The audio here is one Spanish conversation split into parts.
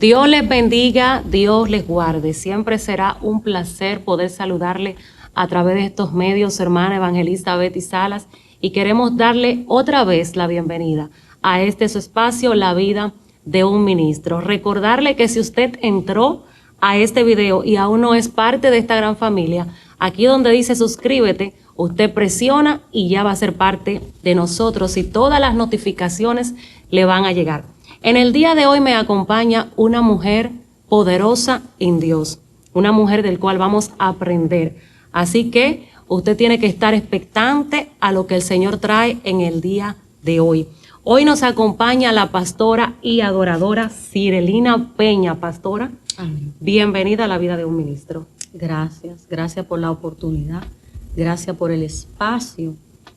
Dios les bendiga, Dios les guarde. Siempre será un placer poder saludarle a través de estos medios, hermana evangelista Betty Salas, y queremos darle otra vez la bienvenida a este su espacio, La Vida de un Ministro. Recordarle que si usted entró a este video y aún no es parte de esta gran familia, aquí donde dice suscríbete, usted presiona y ya va a ser parte de nosotros y todas las notificaciones le van a llegar. En el día de hoy me acompaña una mujer poderosa en Dios, una mujer del cual vamos a aprender. Así que usted tiene que estar expectante a lo que el Señor trae en el día de hoy. Hoy nos acompaña la pastora y adoradora Cirelina Peña. Pastora, amén. Bienvenida a La Vida de un Ministro. Gracias, gracias por la oportunidad, gracias por el espacio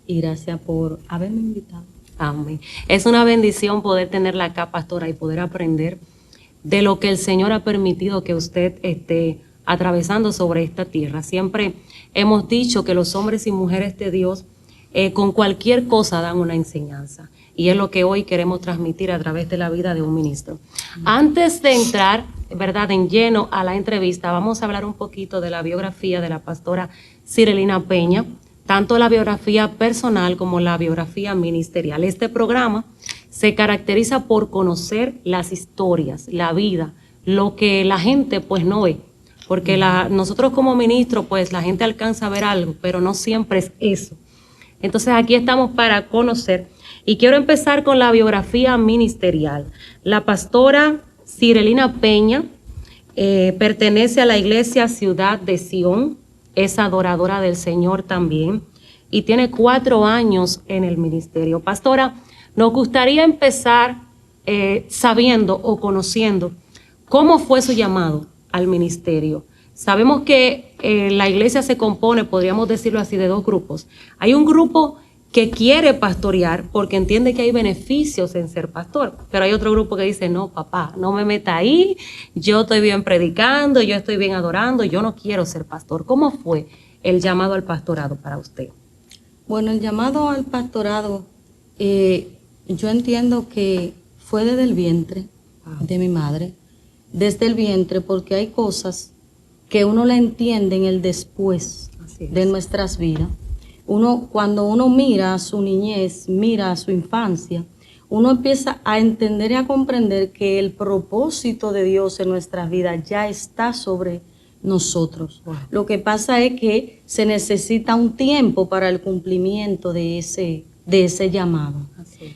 y gracias por haberme invitado. Amén. Es una bendición poder tenerla acá, pastora, y poder aprender de lo que el Señor ha permitido que usted esté atravesando sobre esta tierra. Siempre hemos dicho que los hombres y mujeres de Dios con cualquier cosa dan una enseñanza. Y es lo que hoy queremos transmitir a través de La Vida de un Ministro. Antes de entrar, ¿verdad?, en lleno a la entrevista, vamos a hablar un poquito de la biografía de la pastora Cirelina Peña, tanto la biografía personal como la biografía ministerial. Este programa se caracteriza por conocer las historias, la vida, lo que la gente pues no ve. Porque nosotros como ministros pues la gente alcanza a ver algo, pero no siempre es eso. Entonces aquí estamos para conocer. Y quiero empezar con la biografía ministerial. La pastora Cirelina Peña pertenece a la iglesia Ciudad de Sion, es adoradora del Señor también y tiene 4 años en el ministerio. Pastora, nos gustaría empezar sabiendo o conociendo cómo fue su llamado al ministerio. Sabemos que la iglesia se compone, podríamos decirlo así, de 2 grupos. Hay un grupo que quiere pastorear porque entiende que hay beneficios en ser pastor, pero hay otro grupo que dice, no, papá, no me meta ahí, yo estoy bien predicando, yo estoy bien adorando, yo no quiero ser pastor. ¿Cómo fue el llamado al pastorado para usted? Bueno, el llamado al pastorado, yo entiendo que fue desde el vientre de mi madre, desde el vientre, porque hay cosas que uno le entiende en el después de nuestras vidas. Cuando uno mira a su niñez, mira a su infancia, uno empieza a entender y a comprender que el propósito de Dios en nuestras vidas ya está sobre nosotros. Wow. Lo que pasa es que se necesita un tiempo para el cumplimiento de ese llamado.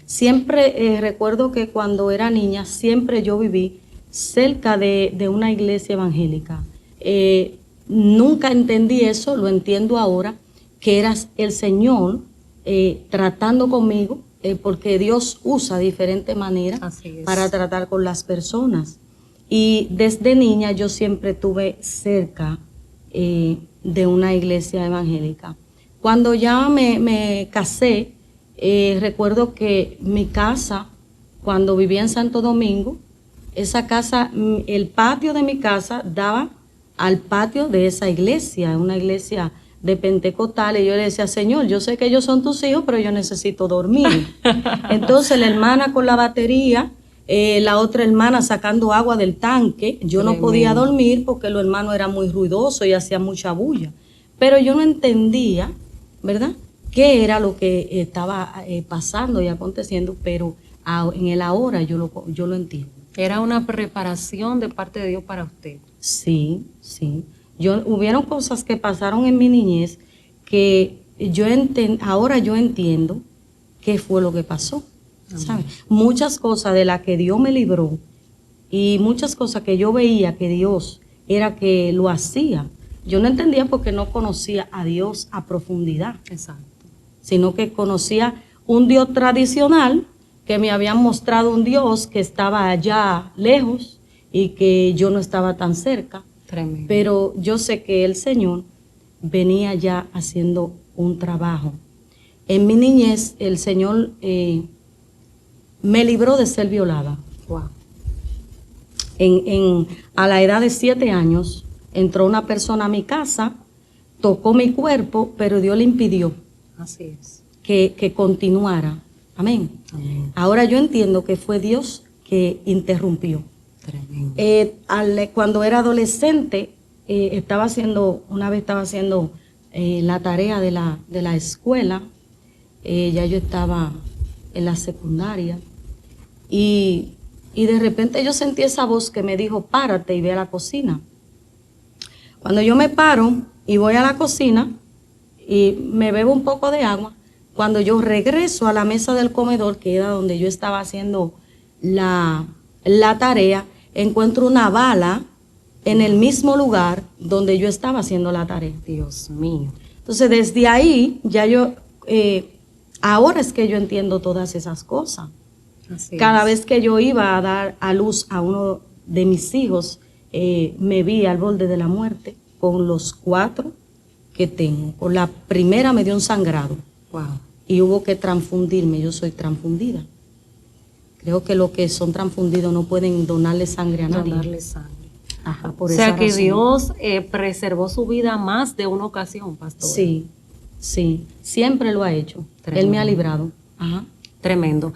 Siempre recuerdo que cuando era niña, siempre yo viví cerca de una iglesia evangélica. Nunca entendí eso, lo entiendo ahora, que era el Señor tratando conmigo, porque Dios usa diferentes maneras para tratar con las personas. Y desde niña yo siempre estuve cerca de una iglesia evangélica. Cuando ya me casé, recuerdo que mi casa, cuando vivía en Santo Domingo, esa casa, el patio de mi casa daba al patio de esa iglesia, una iglesia de pentecostales. Y yo le decía, Señor, yo sé que ellos son tus hijos, pero yo necesito dormir. Entonces la hermana con la batería, la otra hermana sacando agua del tanque, yo no podía dormir porque los hermanos eran muy ruidosos y hacían mucha bulla. Pero yo no entendía, ¿verdad?, qué era lo que estaba pasando y aconteciendo, pero en el ahora yo lo entiendo. Era una preparación de parte de Dios para usted. Sí, sí. Hubieron cosas que pasaron en mi niñez que ahora yo entiendo qué fue lo que pasó, ¿sabes? Muchas cosas de las que Dios me libró y muchas cosas que yo veía que Dios era que lo hacía. Yo no entendía porque no conocía a Dios a profundidad. Exacto. Sino que conocía un Dios tradicional que me habían mostrado un Dios que estaba allá lejos y que yo no estaba tan cerca. Tremendo. Pero yo sé que el Señor venía ya haciendo un trabajo. En mi niñez, el Señor me libró de ser violada. Wow. A la edad de 7 años, entró una persona a mi casa, tocó mi cuerpo, pero Dios le impidió. Así es. Que continuara. Amén. Amén. Ahora yo entiendo que fue Dios que interrumpió. Tremendo. Cuando era adolescente, una vez estaba haciendo la tarea de la escuela, ya yo estaba en la secundaria, y de repente yo sentí esa voz que me dijo, párate y ve a la cocina. Cuando yo me paro y voy a la cocina y me bebo un poco de agua, cuando yo regreso a la mesa del comedor, que era donde yo estaba haciendo la tarea, encuentro una bala en el mismo lugar donde yo estaba haciendo la tarea. Dios mío. Entonces, desde ahí, ya ahora es que yo entiendo todas esas cosas. Así Cada es. vez que yo iba a dar a luz a uno de mis hijos, me vi al borde de la muerte con los 4 que tengo. Con la primera me dio un sangrado Wow. y hubo que transfundirme. Yo soy transfundida. Creo que los que son transfundidos no pueden donarle sangre a nadie. Darle sangre. Ajá, O por sea esa que razón. Dios preservó su vida más de una ocasión, pastor. Sí, siempre lo ha hecho. Tremendo. Él me ha librado. Ajá. Tremendo.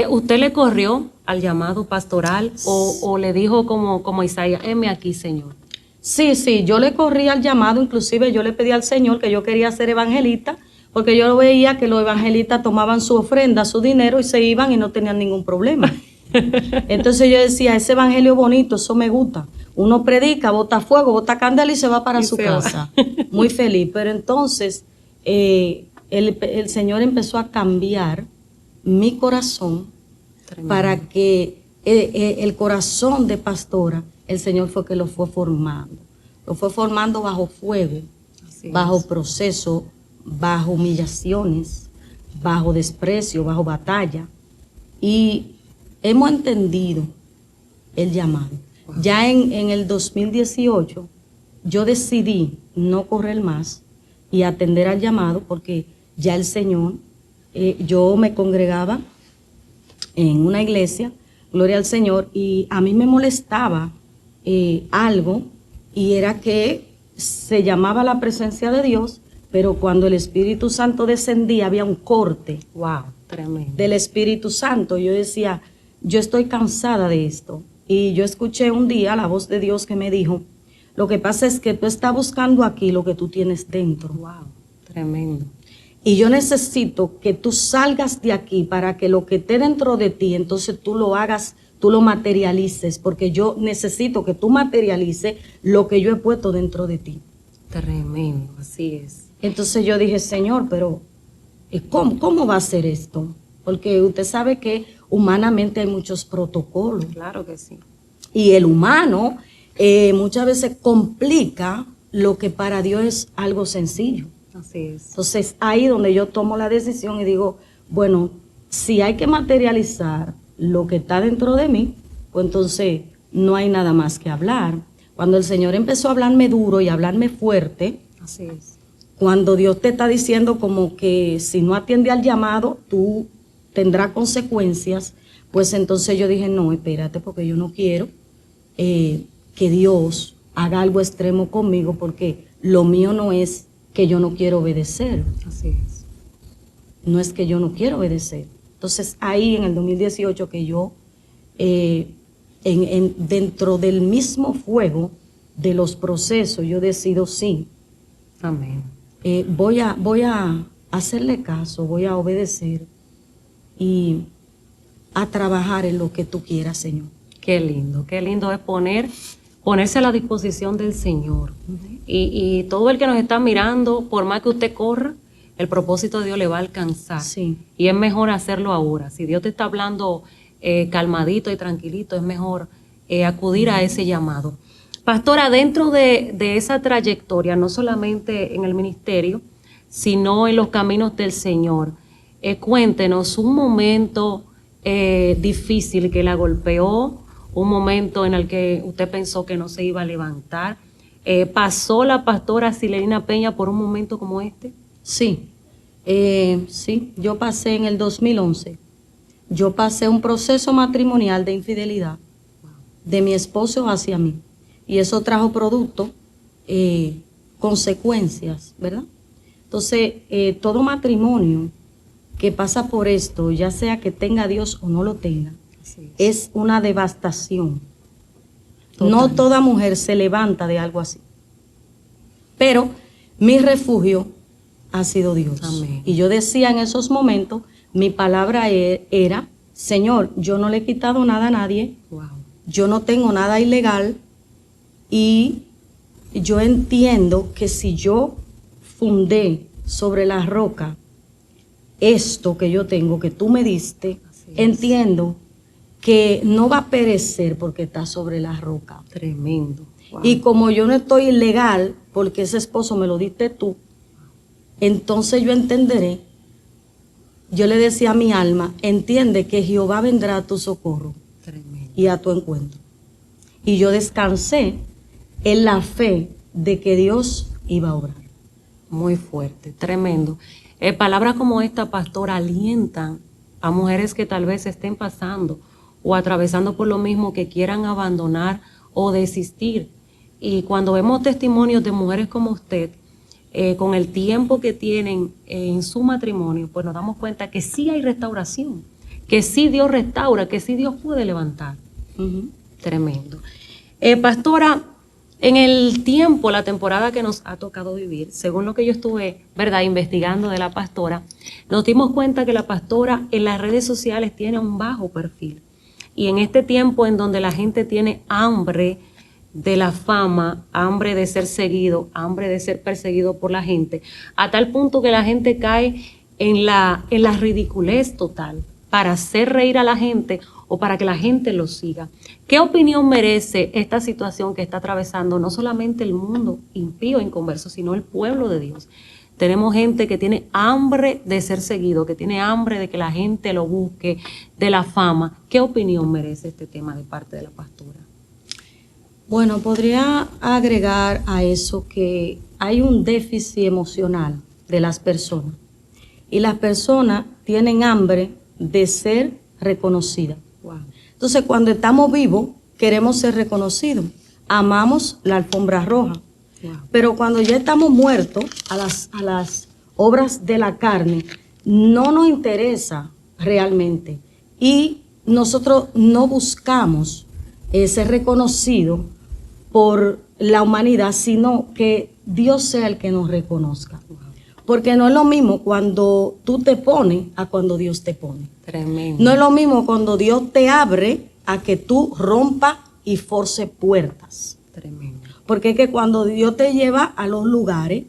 ¿Usted le corrió al llamado pastoral o le dijo como Isaías, heme aquí, Señor? Sí, yo le corrí al llamado, inclusive yo le pedí al Señor que yo quería ser evangelista, porque yo veía que los evangelistas tomaban su ofrenda, su dinero y se iban y no tenían ningún problema. Entonces yo decía, ese evangelio bonito, eso me gusta. Uno predica, bota fuego, bota candela y se va para Y su se va. casa. Muy feliz. Pero entonces el Señor empezó a cambiar mi corazón Tremendo. para que el corazón de pastora, el Señor fue que lo fue formando. Lo fue formando bajo fuego, Así bajo es. proceso, bajo humillaciones, bajo desprecio, bajo batalla. Y hemos entendido el llamado. Wow. Ya en el 2018 yo decidí no correr más y atender al llamado porque ya el Señor, yo me congregaba en una iglesia, gloria al Señor, y a mí me molestaba algo, y era que se llamaba la presencia de Dios, pero cuando el Espíritu Santo descendía había un corte Wow, tremendo. del Espíritu Santo. Yo decía, yo estoy cansada de esto. Y yo escuché un día la voz de Dios que me dijo, lo que pasa es que tú estás buscando aquí lo que tú tienes dentro. Wow, tremendo. Y yo necesito que tú salgas de aquí para que lo que esté dentro de ti, entonces tú lo hagas, tú lo materialices, porque yo necesito que tú materialices lo que yo he puesto dentro de ti. Tremendo, así es. Entonces yo dije, Señor, pero ¿cómo va a ser esto? Porque usted sabe que humanamente hay muchos protocolos. Claro que sí. Y el humano muchas veces complica lo que para Dios es algo sencillo. Así es. Entonces ahí donde yo tomo la decisión y digo, bueno, si hay que materializar lo que está dentro de mí, pues entonces no hay nada más que hablar. Cuando el Señor empezó a hablarme duro y a hablarme fuerte, Así es. cuando Dios te está diciendo como que si no atiende al llamado, tú tendrás consecuencias, pues entonces yo dije, no, espérate, porque yo no quiero que Dios haga algo extremo conmigo, porque lo mío no es que yo no quiero obedecer, Así es. no es que yo no quiero obedecer. Entonces ahí en el 2018 que yo, dentro del mismo fuego de los procesos, yo decido sí, Amén. voy a hacerle caso, voy a obedecer y a trabajar en lo que tú quieras, Señor. Qué lindo es ponerse a la disposición del Señor. Y todo el que nos está mirando, por más que usted corra, el propósito de Dios le va a alcanzar. Sí. Y es mejor hacerlo ahora. Si Dios te está hablando calmadito y tranquilito, es mejor acudir a ese llamado. Pastora, dentro de esa trayectoria, no solamente en el ministerio, sino en los caminos del Señor, cuéntenos un momento difícil que la golpeó, un momento en el que usted pensó que no se iba a levantar. ¿Pasó la pastora Silerina Peña por un momento como este? Sí, sí, yo pasé en el 2011, yo pasé un proceso matrimonial de infidelidad de mi esposo hacia mí, y eso trajo producto, consecuencias, ¿verdad? Entonces, todo matrimonio que pasa por esto, ya sea que tenga Dios o no lo tenga, Así es una devastación, No toda mujer se levanta de algo así. Pero mi refugio ha sido Dios. Amén. Y yo decía en esos momentos, mi palabra era, Señor, yo no le he quitado nada a nadie, Wow. yo no tengo nada ilegal y yo entiendo que si yo fundé sobre la roca esto que yo tengo, que tú me diste, Así es. entiendo que no va a perecer porque está sobre la roca. Tremendo. Wow. Y como yo no estoy ilegal, porque ese esposo me lo diste tú, entonces yo entenderé. Yo le decía a mi alma, entiende que Jehová vendrá a tu socorro Tremendo. y a tu encuentro. Y yo descansé en la fe de que Dios iba a obrar. Muy fuerte, tremendo. Palabras como esta, pastor, alientan a mujeres que tal vez estén pasando o atravesando por lo mismo, que quieran abandonar o desistir. Y cuando vemos testimonios de mujeres como usted, con el tiempo que tienen en su matrimonio, pues nos damos cuenta que sí hay restauración, que sí Dios restaura, que sí Dios puede levantar. Tremendo. Pastora, en el tiempo, la temporada que nos ha tocado vivir, según lo que yo estuve, ¿verdad?, investigando de la pastora, nos dimos cuenta que la pastora en las redes sociales tiene un bajo perfil. Y en este tiempo en donde la gente tiene hambre de la fama, hambre de ser seguido, hambre de ser perseguido por la gente, a tal punto que la gente cae en la ridiculez total para hacer reír a la gente o para que la gente lo siga. ¿Qué opinión merece esta situación que está atravesando no solamente el mundo impío e inconverso, sino el pueblo de Dios? Tenemos gente que tiene hambre de ser seguido, que tiene hambre de que la gente lo busque, de la fama. ¿Qué opinión merece este tema de parte de la pastora? Bueno, podría agregar a eso que hay un déficit emocional de las personas. Y las personas tienen hambre de ser reconocidas. Wow. Entonces, cuando estamos vivos, queremos ser reconocidos. Amamos la alfombra roja. Wow. Pero cuando ya estamos muertos a las obras de la carne, no nos interesa realmente. Y nosotros no buscamos ser reconocidos por la humanidad, sino que Dios sea el que nos reconozca. Wow. Porque no es lo mismo cuando tú te pones a cuando Dios te pone. Tremendo. No es lo mismo cuando Dios te abre a que tú rompas y force puertas. Tremendo. Porque es que cuando Dios te lleva a los lugares,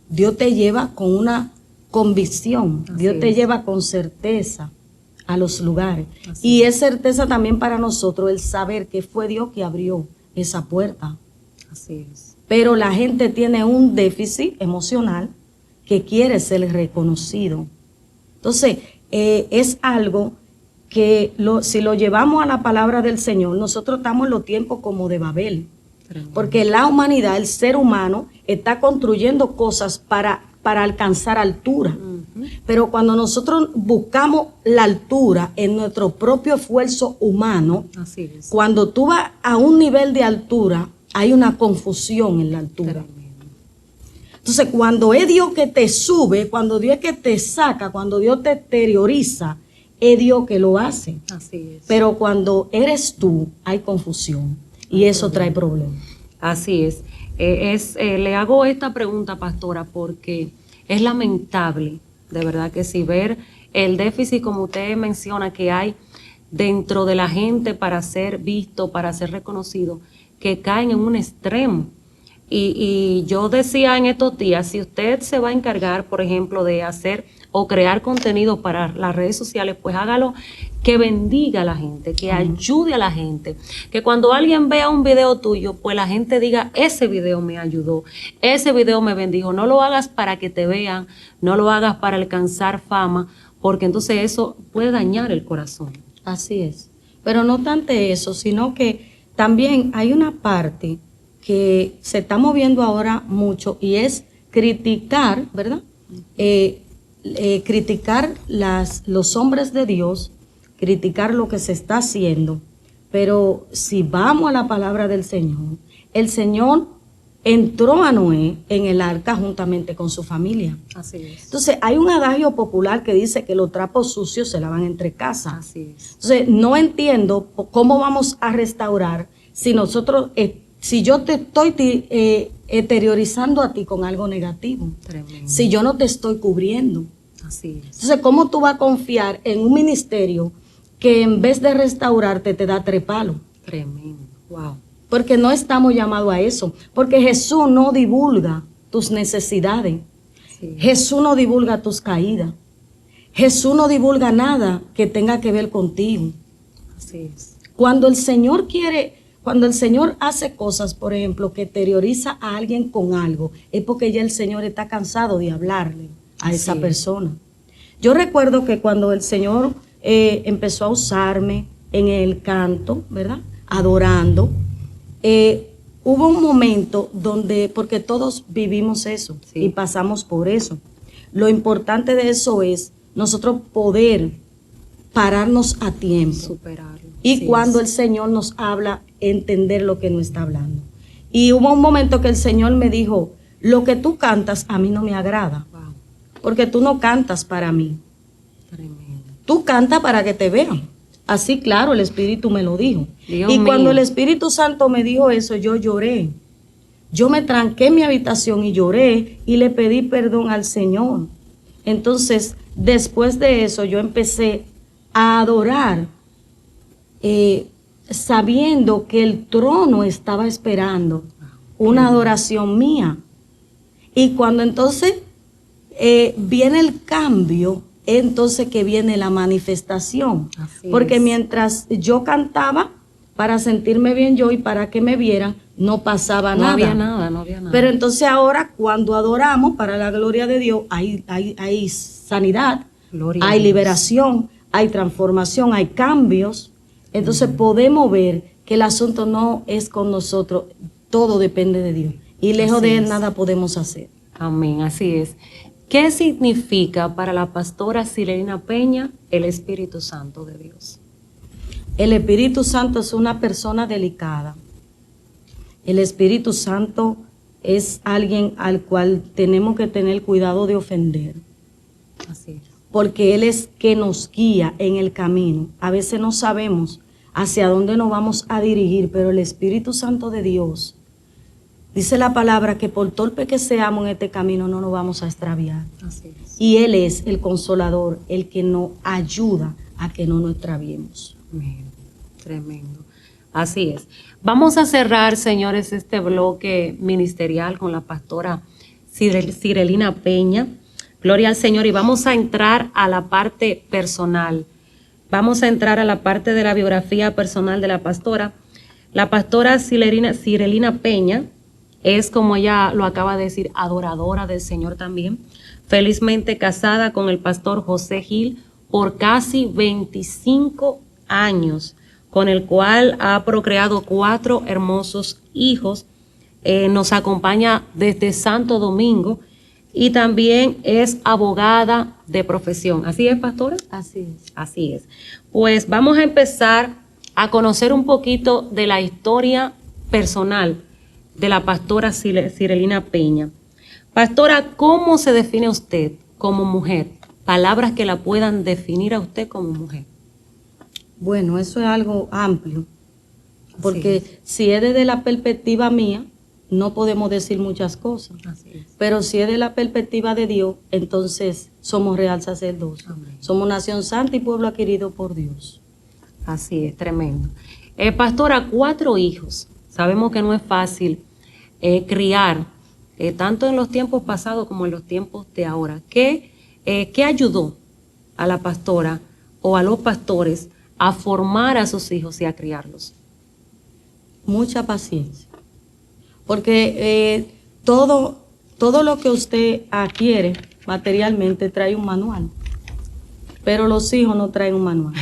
Dios te lleva con una convicción, Así Dios te es. lleva con certeza a los lugares. Así Y es certeza también para nosotros el saber que fue Dios que abrió esa puerta. Así es. Pero la gente tiene un déficit emocional que quiere ser reconocido. Entonces, es algo que si lo llevamos a la palabra del Señor, nosotros estamos en los tiempos como de Babel. Tremendo. Porque la humanidad, el ser humano, está construyendo cosas para alcanzar altura. Ujú. Pero cuando nosotros buscamos la altura en nuestro propio esfuerzo humano, Así es. cuando tú vas a un nivel de altura, hay una confusión en la altura. Tremendo. Entonces, cuando es Dios que te sube, cuando Dios es que te saca, cuando Dios te exterioriza, es Dios que lo hace. Así es. Pero cuando eres tú, hay confusión y eso trae problemas. Así es. Le hago esta pregunta, pastora, porque es lamentable, de verdad que sí, ver el déficit, como usted menciona, que hay dentro de la gente para ser visto, para ser reconocido, que caen en un extremo. Y yo decía en estos días, si usted se va a encargar, por ejemplo, de hacer o crear contenido para las redes sociales, pues hágalo que bendiga a la gente, que ayude a la gente, que cuando alguien vea un video tuyo, pues la gente diga, ese video me ayudó, ese video me bendijo. No lo hagas para que te vean, no lo hagas para alcanzar fama, porque entonces eso puede dañar el corazón. Así es. Pero no tanto eso, sino que también hay una parte que se está moviendo ahora mucho y es criticar, ¿verdad? Criticar los hombres de Dios, criticar lo que se está haciendo. Pero si vamos a la palabra del Señor, el Señor entró a Noé en el arca juntamente con su familia. Así es. Entonces, hay un adagio popular que dice que los trapos sucios se lavan entre casas. Así es. Entonces, no entiendo cómo vamos a restaurar si yo te estoy exteriorizando a ti con algo negativo, Tremendo. si yo no te estoy cubriendo. Así es. Entonces, ¿cómo tú vas a confiar en un ministerio que en vez de restaurarte te da 3 palos? Tremendo. Wow. Porque no estamos llamados a eso. Porque Jesús no divulga tus necesidades. Sí. Jesús no divulga tus caídas. Jesús no divulga nada que tenga que ver contigo. Así es. Cuando el Señor hace cosas, por ejemplo, que exterioriza a alguien con algo, es porque ya el Señor está cansado de hablarle a esa persona. Yo recuerdo que cuando el Señor empezó a usarme en el canto, ¿verdad? Adorando, hubo un momento donde, porque todos vivimos eso y pasamos por eso. Lo importante de eso es nosotros poder pararnos a tiempo. Superarlo. Y cuando el Señor nos habla, entender lo que nos está hablando. Y hubo un momento que el Señor me dijo, lo que tú cantas a mí no me agrada. Wow. Porque tú no cantas para mí. Tremendo. Tú cantas para que te vean. Así, claro, el Espíritu me lo dijo. Dios y mío. cuando el Espíritu Santo me dijo eso, yo lloré. Yo me tranqué en mi habitación y lloré y le pedí perdón al Señor. Entonces, después de eso, yo empecé a adorar, sabiendo que el trono estaba esperando una adoración mía. Y cuando entonces viene el cambio, entonces que viene la manifestación. Así Porque es. mientras yo cantaba, para sentirme bien yo y para que me vieran, no pasaba No nada. había nada, no había nada. Pero entonces ahora, cuando adoramos para la gloria de Dios, hay sanidad, Gloria a hay Dios. liberación, hay transformación, hay cambios. Entonces podemos ver que el asunto no es con nosotros, todo depende de Dios. Y lejos Así de Él es. nada podemos hacer. Amén, así es. ¿Qué significa para la pastora Silerina Peña el Espíritu Santo de Dios? El Espíritu Santo es una persona delicada. El Espíritu Santo es alguien al cual tenemos que tener cuidado de ofender. Así es. Porque Él es que nos guía en el camino. A veces no sabemos hacia dónde nos vamos a dirigir, pero el Espíritu Santo de Dios, dice la palabra que por torpe que seamos en este camino no nos vamos a extraviar. Así es. Y Él es el consolador, el que nos ayuda a que no nos extraviemos. Amén. Tremendo. Así es. Vamos a cerrar, señores, este bloque ministerial con la pastora Silerina Peña. Gloria al Señor. Y vamos a entrar a la parte personal. Vamos a entrar a la parte de la biografía personal de la pastora. La pastora Silerina Peña es, como ella lo acaba de decir, adoradora del Señor también. Felizmente casada con el pastor José Gil por casi 25 años, con el cual ha procreado 4 hermosos hijos. Nos acompaña desde Santo Domingo y también es abogada de profesión. ¿Así es, pastora? Así es. Así es. Pues vamos a empezar a conocer un poquito de la historia personal de la pastora Silerina Peña. Pastora, ¿cómo se define usted como mujer? Palabras que la puedan definir a usted como mujer. Bueno, eso es algo amplio. Porque Así si es desde la perspectiva mía, no podemos decir muchas cosas. Así es. Pero si es de la perspectiva de Dios, entonces somos real sacerdocio. Amén. Somos nación santa y pueblo adquirido por Dios. Así es, tremendo. Pastora, 4 hijos. Sabemos que no es fácil criar, tanto en los tiempos pasados como en los tiempos de ahora. ¿Qué ayudó a la pastora o a los pastores a formar a sus hijos y a criarlos? Mucha paciencia. Porque todo lo que usted adquiere materialmente trae un manual. Pero los hijos no traen un manual.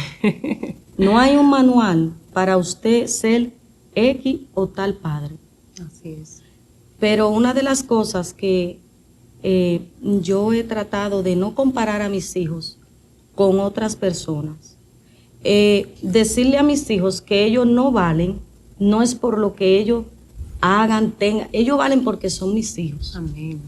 No hay un manual para usted ser X o tal padre. Así es. Pero una de las cosas que yo he tratado de no comparar a mis hijos con otras personas. Decirle a mis hijos que ellos no valen, no es por lo que ellos hagan, tengan. Ellos valen porque son mis hijos. Amén.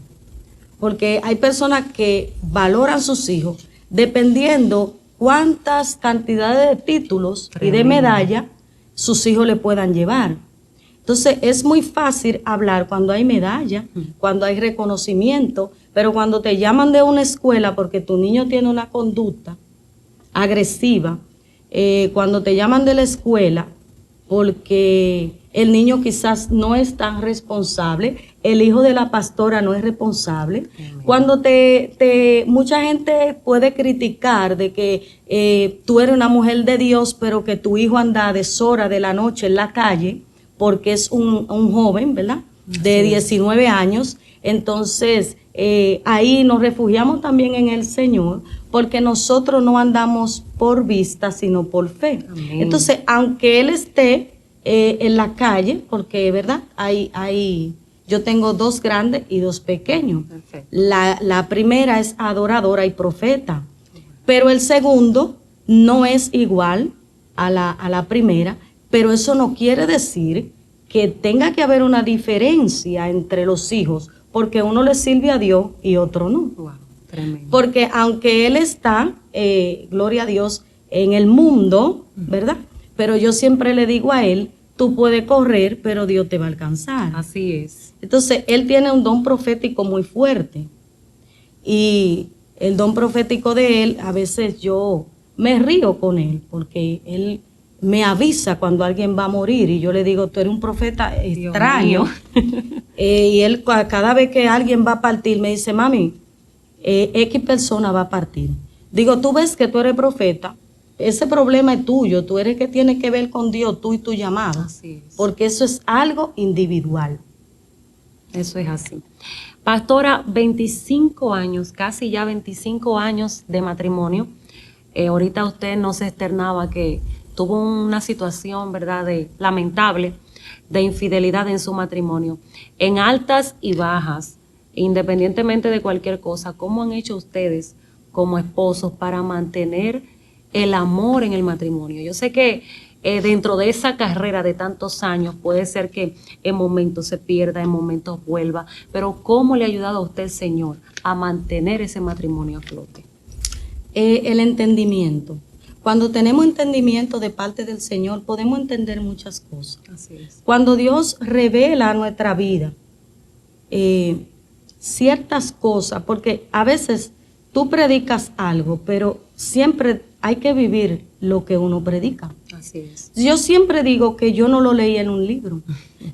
Porque hay personas que valoran sus hijos dependiendo cuántas cantidades de títulos y de Tremendo. medallas sus hijos le puedan llevar. Entonces es muy fácil hablar cuando hay medalla, cuando hay reconocimiento, pero cuando te llaman de una escuela porque tu niño tiene una conducta agresiva, cuando te llaman de la escuela porque el niño quizás no es tan responsable, el hijo de la pastora no es responsable. Amén. Cuando mucha gente puede criticar de que tú eres una mujer de Dios, pero que tu hijo anda a deshora de la noche en la calle, porque es un joven, ¿verdad? De 19 años. Entonces, ahí nos refugiamos también en el Señor, porque nosotros no andamos por vista, sino por fe. Amén. Entonces, aunque él esté en la calle, porque, ¿verdad? Yo tengo 2 grandes y 2 pequeños. La primera es adoradora y profeta, pero el segundo no es igual a la primera, pero eso no quiere decir que tenga que haber una diferencia entre los hijos, porque uno le sirve a Dios y otro no. Wow, tremendo. Porque aunque él está, gloria a Dios, en el mundo, ¿verdad? Pero yo siempre le digo a él, tú puedes correr, pero Dios te va a alcanzar. Así es. Entonces, él tiene un don profético muy fuerte. Y el don profético de él, a veces yo me río con él, porque él me avisa cuando alguien va a morir y yo le digo, tú eres un profeta extraño. Y él cada vez que alguien va a partir me dice, mami, X persona va a partir. Digo, tú ves que tú eres profeta, ese problema es tuyo, tú eres que tienes que ver con Dios, tú y tu llamada. Así es. Porque eso es algo individual. Eso es así. Pastora, 25 años, casi ya 25 años de matrimonio. Ahorita usted nos externaba que tuvo una situación, ¿verdad?, lamentable de infidelidad en su matrimonio, en altas y bajas, independientemente de cualquier cosa. ¿Cómo han hecho ustedes como esposos para mantener el amor en el matrimonio? Yo sé que dentro de esa carrera de tantos años puede ser que en momentos se pierda, en momentos vuelva, pero ¿cómo le ha ayudado a usted, Señor, a mantener ese matrimonio a flote? El entendimiento. Cuando tenemos entendimiento de parte del Señor, podemos entender muchas cosas. Así es. Cuando Dios revela a nuestra vida ciertas cosas, porque a veces tú predicas algo, pero siempre hay que vivir lo que uno predica. Así es. Yo siempre digo que yo no lo leí en un libro.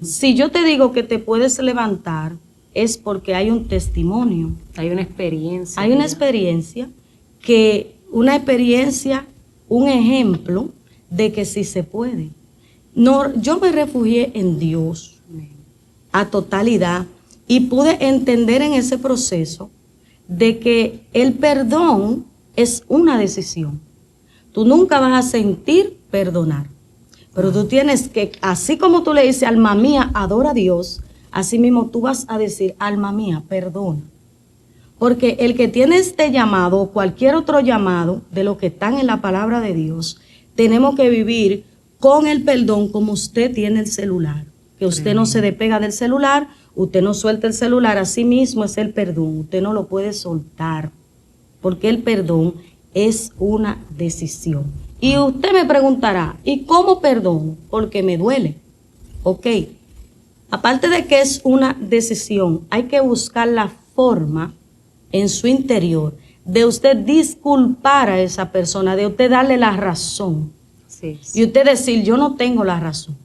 Si yo te digo que te puedes levantar, es porque hay un testimonio. Hay una experiencia. Hay una experiencia un ejemplo de que sí se puede. No, yo me refugié en Dios a totalidad y pude entender en ese proceso de que el perdón es una decisión. Tú nunca vas a sentir perdonar, pero tú tienes que, así como tú le dices, alma mía, adora a Dios, así mismo tú vas a decir, alma mía, perdona. Porque el que tiene este llamado o cualquier otro llamado de lo que están en la palabra de Dios, tenemos que vivir con el perdón como usted tiene el celular. Que usted no se despega del celular, usted no suelta el celular, así mismo es el perdón. Usted no lo puede soltar, porque el perdón es una decisión. Y usted me preguntará, ¿y cómo perdono? Porque me duele. Ok, aparte de que es una decisión, hay que buscar la forma en su interior de usted disculpar a esa persona, de usted darle la razón. Sí. Y usted decir, yo no tengo la razón.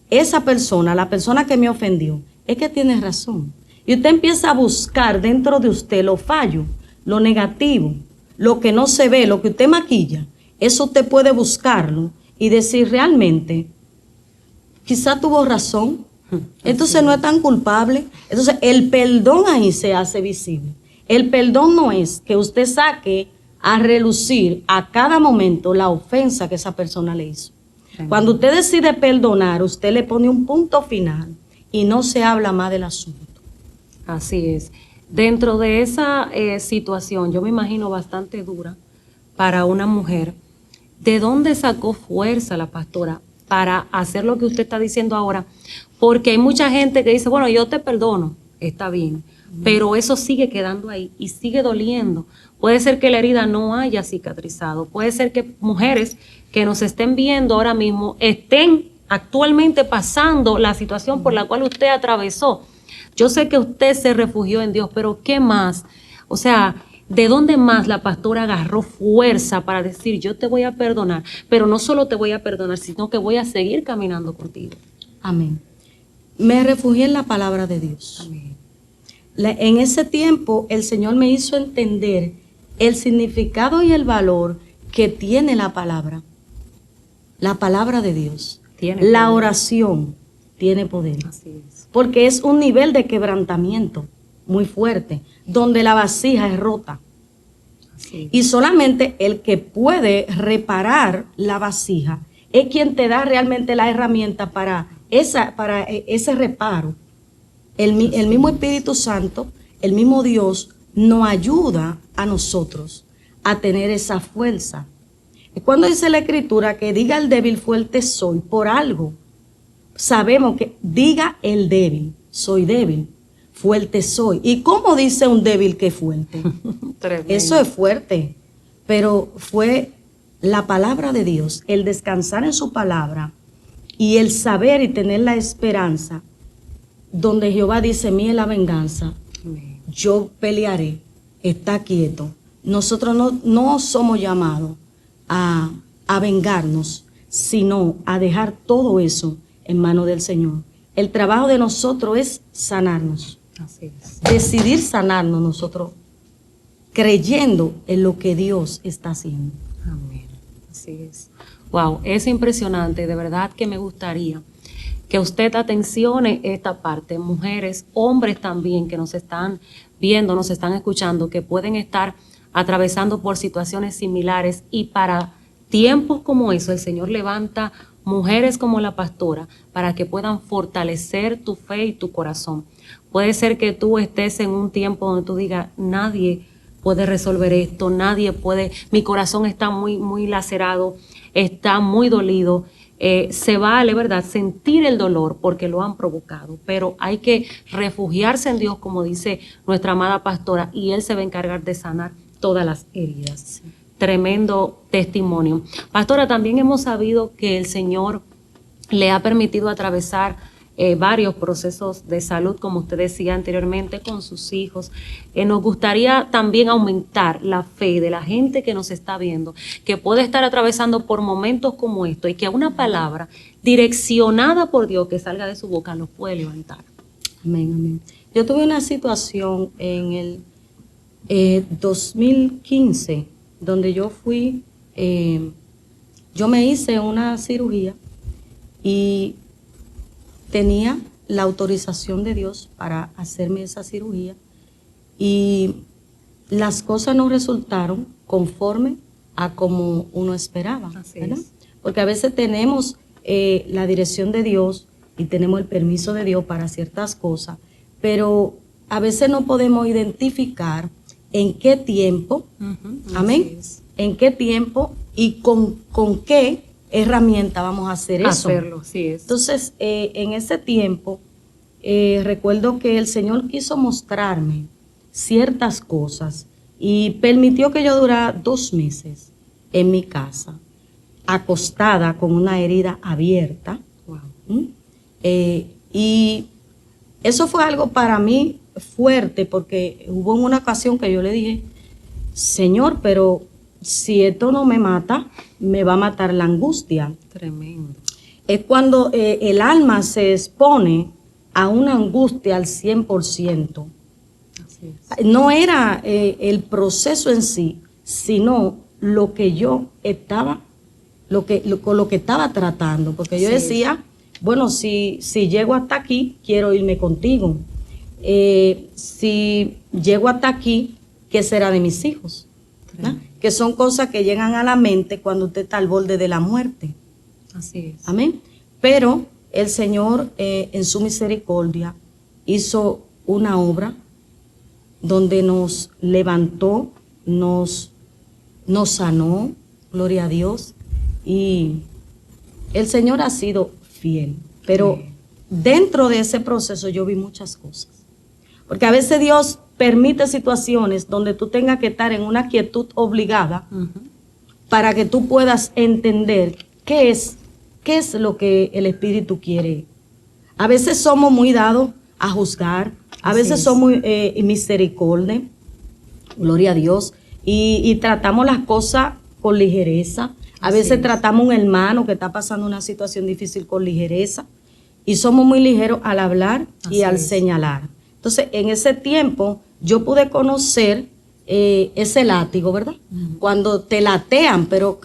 Esa persona, la persona que me ofendió, es que tiene razón. Y usted empieza a buscar dentro de usted lo fallo, lo negativo, lo que no se ve, lo que usted maquilla. Eso usted puede buscarlo y decir realmente, quizá tuvo razón, entonces no es tan culpable. Entonces el perdón ahí se hace visible. El perdón no es que usted saque a relucir a cada momento la ofensa que esa persona le hizo. Cuando usted decide perdonar, usted le pone un punto final y no se habla más del asunto. Así es. Dentro de esa situación, yo me imagino bastante dura para una mujer, ¿de dónde sacó fuerza la pastora para hacer lo que usted está diciendo ahora? Porque hay mucha gente que dice, bueno, yo te perdono, está bien, pero eso sigue quedando ahí y sigue doliendo. Puede ser que la herida no haya cicatrizado, puede ser que mujeres que nos estén viendo ahora mismo estén actualmente pasando la situación por la cual usted atravesó. Yo sé que usted se refugió en Dios, pero ¿qué más? O sea, ¿de dónde más la pastora agarró fuerza para decir, yo te voy a perdonar, pero no solo te voy a perdonar, sino que voy a seguir caminando contigo? Amén. Me refugié en la palabra de Dios. Amén. En ese tiempo el Señor me hizo entender el significado y el valor que tiene la palabra de Dios. La oración tiene poder. Así es. Porque es un nivel de quebrantamiento muy fuerte, donde la vasija es rota. Así es. Y solamente el que puede reparar la vasija es quien te da realmente la herramienta para ese reparo. El mismo Espíritu Santo, el mismo Dios, nos ayuda a nosotros a tener esa fuerza. Y cuando dice la Escritura que diga el débil fuerte soy, por algo sabemos que diga el débil, soy débil, fuerte soy. ¿Y cómo dice un débil que es fuerte? Eso es fuerte, pero fue la palabra de Dios, el descansar en su palabra y el saber y tener la esperanza, donde Jehová dice, mía es la venganza, yo pelearé, está quieto. Nosotros no somos llamados a vengarnos, sino a dejar todo eso en manos del Señor. El trabajo de nosotros es sanarnos. Así es. Decidir sanarnos nosotros, creyendo en lo que Dios está haciendo. Amén. Así es. Wow, es impresionante. De verdad que me gustaría que usted atencione esta parte. Mujeres, hombres también que nos están viendo, nos están escuchando, que pueden estar atravesando por situaciones similares, y para tiempos como eso el Señor levanta mujeres como la pastora para que puedan fortalecer tu fe y tu corazón. Puede ser que tú estés en un tiempo donde tú digas, nadie puede resolver esto, nadie puede, mi corazón está muy lacerado, está muy dolido. Se vale, ¿verdad?, sentir el dolor porque lo han provocado, pero hay que refugiarse en Dios, como dice nuestra amada pastora, y Él se va a encargar de sanar todas las heridas. Sí. Tremendo testimonio. Pastora, también hemos sabido que el Señor le ha permitido atravesar varios procesos de salud, como usted decía anteriormente, con sus hijos. Nos gustaría también aumentar la fe de la gente que nos está viendo, que puede estar atravesando por momentos como esto, y que una palabra direccionada por Dios que salga de su boca los puede levantar. Amén, amén. Yo tuve una situación en el 2015, donde yo fui, yo me hice una cirugía y tenía la autorización de Dios para hacerme esa cirugía, y las cosas no resultaron conforme a como uno esperaba, ¿verdad? Porque a veces tenemos la dirección de Dios y tenemos el permiso de Dios para ciertas cosas, pero a veces no podemos identificar en qué tiempo, amén, en qué tiempo y con qué herramienta vamos a hacer eso. Hacerlo, sí es. Entonces, en ese tiempo, recuerdo que el Señor quiso mostrarme ciertas cosas y permitió que yo durara 2 meses en mi casa, acostada con una herida abierta. Wow. Y eso fue algo para mí fuerte, porque hubo una ocasión que yo le dije, Señor, pero si esto no me mata, me va a matar la angustia. Tremendo. Es cuando el alma se expone a una angustia al 100%. Así es. No era el proceso en sí, sino lo que yo estaba, con lo que estaba tratando. Porque yo decía, bueno, si llego hasta aquí, quiero irme contigo. Si llego hasta aquí, ¿qué será de mis hijos? Que son cosas que llegan a la mente cuando usted está al borde de la muerte. Así es. Amén. Pero el Señor, en su misericordia, hizo una obra donde nos levantó, nos sanó, gloria a Dios, y el Señor ha sido fiel. Pero dentro de ese proceso yo vi muchas cosas. Porque a veces Dios permite situaciones donde tú tengas que estar en una quietud obligada para que tú puedas entender qué es ¿qué es lo que el Espíritu quiere? A veces somos muy dados a juzgar, a veces somos misericordia, gloria a Dios, y tratamos las cosas con ligereza. A veces tratamos a un hermano que está pasando una situación difícil con ligereza, y somos muy ligeros al hablar y al señalar. Entonces, en ese tiempo, yo pude conocer ese látigo, ¿verdad? Cuando te latean, pero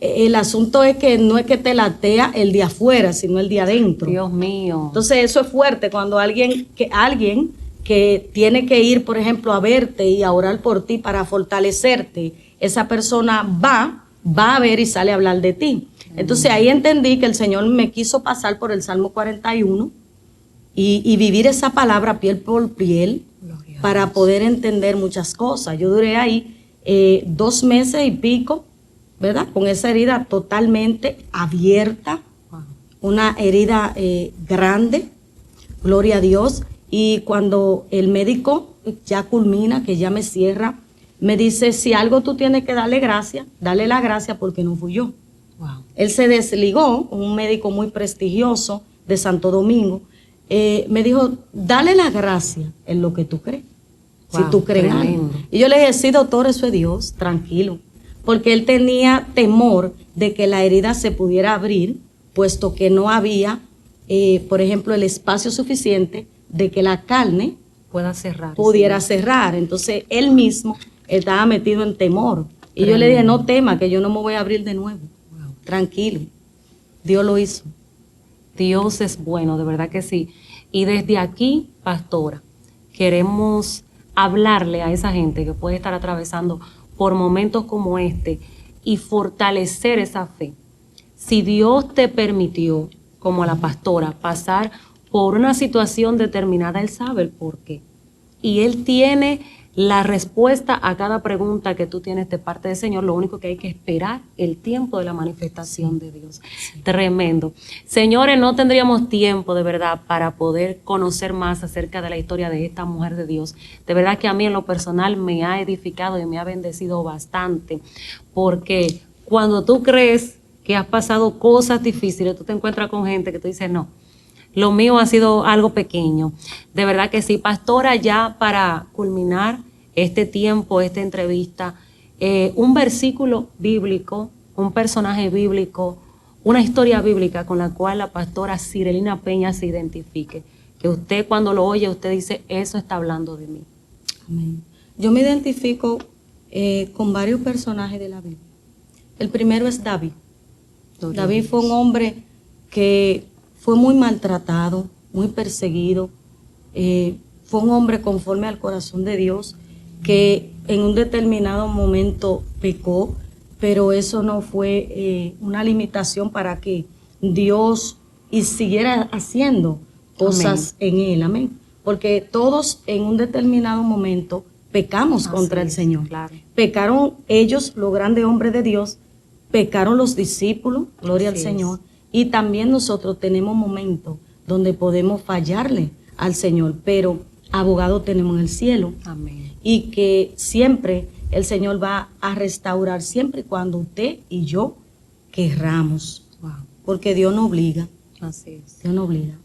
el asunto es que no es que te latea el de afuera, sino el de adentro. Dios mío. Entonces, eso es fuerte cuando alguien que tiene que ir, por ejemplo, a verte y a orar por ti para fortalecerte, esa persona va a ver y sale a hablar de ti. Entonces ahí entendí que el Señor me quiso pasar por el Salmo 41 y vivir esa palabra piel por piel para poder entender muchas cosas. Yo duré ahí 2 meses y pico, ¿verdad? Con esa herida totalmente abierta, una herida grande, gloria a Dios. Y cuando el médico ya culmina, que ya me cierra, me dice, si algo tú tienes que darle gracias, dale la gracia porque no fui yo. Wow. Él se desligó, un médico muy prestigioso de Santo Domingo, me dijo, dale la gracia en lo que tú crees, wow, si tú crees en algo. Y yo le dije, sí, doctor, eso es Dios, tranquilo, porque él tenía temor de que la herida se pudiera abrir, puesto que no había, por ejemplo, el espacio suficiente de que la carne pudiera cerrar. Entonces, él mismo estaba metido en temor. Y yo le dije, no tema, que yo no me voy a abrir de nuevo. Wow. Tranquilo. Dios lo hizo. Dios es bueno, de verdad que sí. Y desde aquí, pastora, queremos hablarle a esa gente que puede estar atravesando por momentos como este y fortalecer esa fe. Si Dios te permitió, como a la pastora, pasar por una situación determinada, Él sabe el por qué. Y Él tiene la respuesta a cada pregunta que tú tienes de parte del Señor. Lo único que hay que esperar el tiempo de la manifestación de Dios. Sí. Tremendo. Señores, no tendríamos tiempo de verdad para poder conocer más acerca de la historia de esta mujer de Dios. De verdad que a mí en lo personal me ha edificado y me ha bendecido bastante, porque cuando tú crees que has pasado cosas difíciles, tú te encuentras con gente que tú dices, no, lo mío ha sido algo pequeño. De verdad que sí. Pastora, ya para culminar este tiempo, esta entrevista, un versículo bíblico, un personaje bíblico, una historia bíblica con la cual la pastora Cirelina Peña se identifique. Que usted cuando lo oye, usted dice, eso está hablando de mí. Amén. Yo me identifico con varios personajes de la Biblia. El primero es David. David fue un hombre que fue muy maltratado, muy perseguido. Fue un hombre conforme al corazón de Dios que en un determinado momento pecó, pero eso no fue una limitación para que Dios siguiera haciendo cosas en él. Amén. Porque todos en un determinado momento pecamos contra el Señor. Claro. Pecaron ellos, los grandes hombres de Dios, pecaron los discípulos, gloria al Señor. Y también nosotros tenemos momentos donde podemos fallarle al Señor, pero abogado tenemos en el cielo. Amén. Y que siempre el Señor va a restaurar, siempre y cuando usted y yo querramos. Wow. Porque Dios no obliga. Así es. Dios no obliga.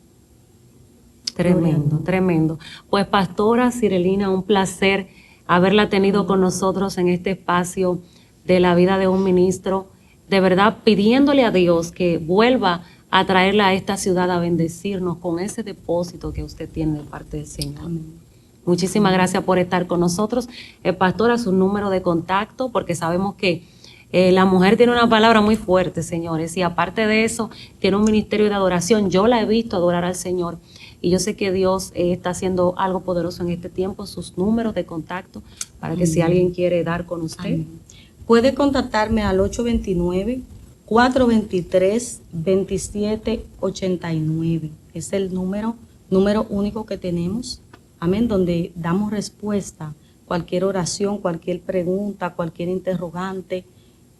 Tremendo, tremendo. Pues pastora Cirelina, un placer haberla tenido con nosotros en este espacio de la vida de un ministro. De verdad, pidiéndole a Dios que vuelva a traerla a esta ciudad a bendecirnos con ese depósito que usted tiene de parte del Señor. Amén. Muchísimas gracias por estar con nosotros. Pastora, su número de contacto, porque sabemos que la mujer tiene una palabra muy fuerte, señores, y aparte de eso, tiene un ministerio de adoración. Yo la he visto adorar al Señor y yo sé que Dios está haciendo algo poderoso en este tiempo. Sus números de contacto para que si alguien quiere dar con usted. Amén. Puede contactarme al 829-423-2789. Es el número único que tenemos. Amén, donde damos respuesta a cualquier oración, cualquier pregunta, cualquier interrogante.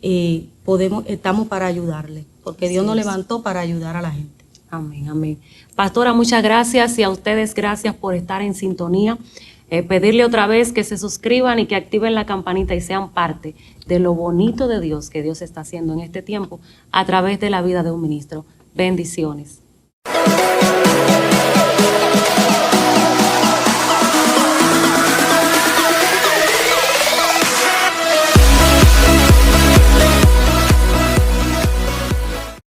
Estamos para ayudarle, porque Dios nos levantó para ayudar a la gente. Amén, amén. Pastora, muchas gracias y a ustedes gracias por estar en sintonía. Pedirle otra vez que se suscriban y que activen la campanita y sean parte de lo bonito de Dios que Dios está haciendo en este tiempo a través de la vida de un ministro. Bendiciones.